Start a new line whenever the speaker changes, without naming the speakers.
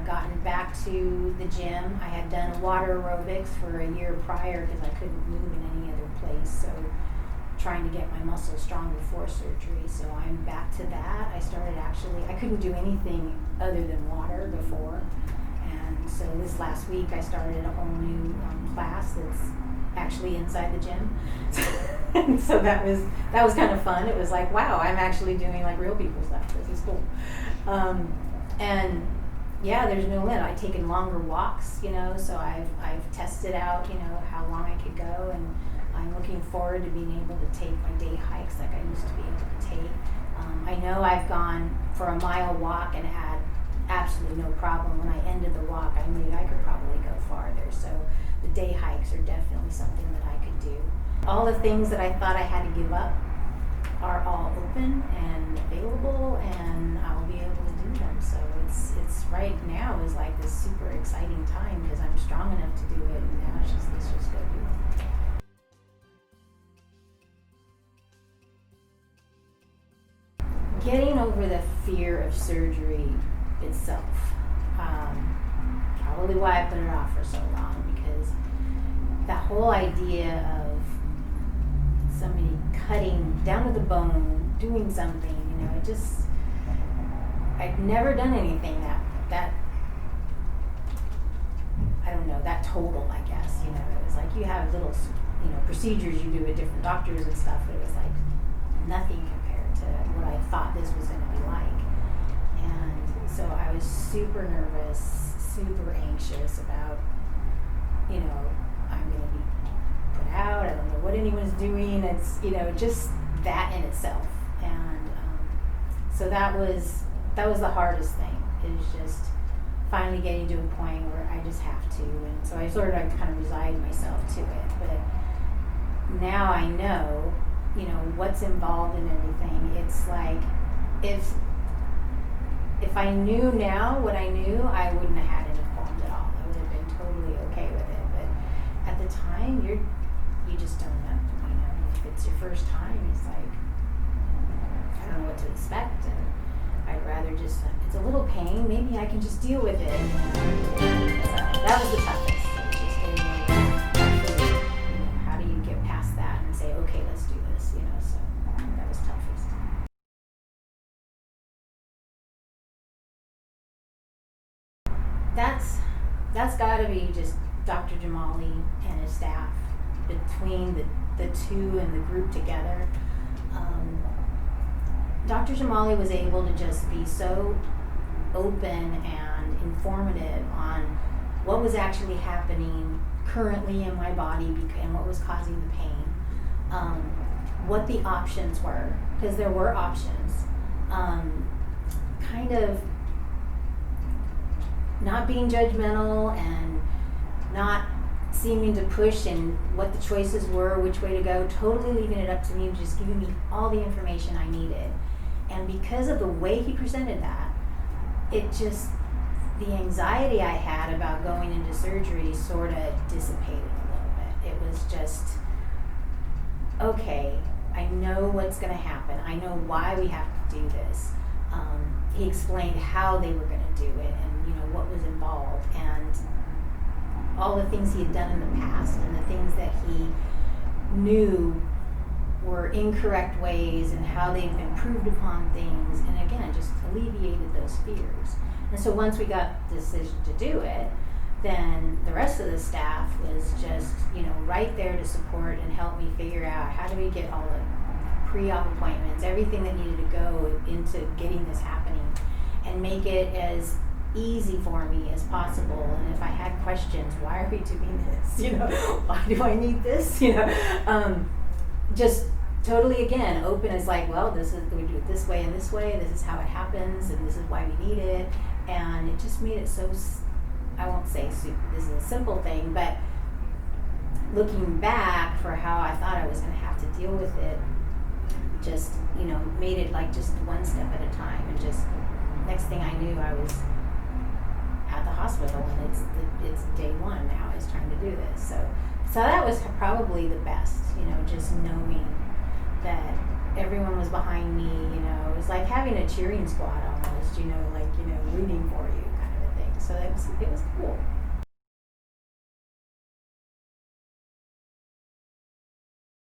gotten back to the gym. I had done water aerobics for a year prior because I couldn't move in any other place. So trying to get my muscles strong before surgery. So I'm back to that. I couldn't do anything other than water before. And so this last week I started a whole new class that's actually inside the gym. And so that was kind of fun. It was like, wow, I'm actually doing like real people stuff. This is cool. And yeah, there's no limit. I've taken longer walks, so I've tested out, how long I could go, and I'm looking forward to being able to take my day hikes like I used to be able to take. I know I've gone for a mile walk and had absolutely no problem. When I ended the walk, I knew I could probably go farther. So the day hikes are definitely something that I could do. All the things that I thought I had to give up are all open and available, and I'll be able to do them. So it's right now is like this super exciting time because I'm strong enough to do it, and now let's just go do it. Getting over the fear of surgery itself. Probably why I put it off for so long, because that whole idea of somebody cutting down to the bone, doing something, I've never done anything that I don't know, that total, I guess, it was like you have little, procedures you do with different doctors and stuff, but it was like nothing compared to what I thought this was going to be like. And so I was super nervous, super anxious about, I'm going to be put out, I don't know what anyone's doing, it's, just that in itself. And so that was the hardest thing, is just finally getting to a point where I just have to. And so I sort of kind of resigned myself to it. But now I know, what's involved in everything. It's like, if I knew now what I knew, I wouldn't have had any qualms at all. I would have been totally okay with it. But at the time, you just don't know. If it's your first time, it's like, I don't know what to expect. And I'd rather just, it's a little pain, maybe I can just deal with it. So that was the toughest. Just getting how do you get past that and say, okay, let's do this, so that was toughest. That's gotta be just Dr. Jamali and his staff, between the two and the group together. Dr. Jamali was able to just be so open and informative on what was actually happening currently in my body and what was causing the pain, what the options were, because there were options, kind of not being judgmental and not seeming to push and what the choices were, which way to go, totally leaving it up to me, just giving me all the information I needed. And because of the way he presented that, it just, the anxiety I had about going into surgery sort of dissipated a little bit. It was just, okay, I know what's going to happen. I know why we have to do this. He explained how they were going to do it and, what was involved, and all the things he had done in the past and the things that he knew were incorrect ways and how they've improved upon things, and again, just alleviated those fears. And so once we got the decision to do it, then the rest of the staff was just, right there to support and help me figure out how do we get all the pre-op appointments, everything that needed to go into getting this happening, and make it as easy for me as possible. And if I had questions, why are we doing this? Why do I need this? Just totally, again, open as like, well, we do it this way and this way, this is how it happens, and this is why we need it. And it just made it so, I won't say super, this is a simple thing, but looking back for how I thought I was going to have to deal with it, just, made it like just one step at a time. And just next thing I knew, I was at the hospital, and it's day one now, is trying to do this. So that was probably the best, just knowing that everyone was behind me. It was like having a cheering squad almost, rooting for you kind of a thing. So it was cool.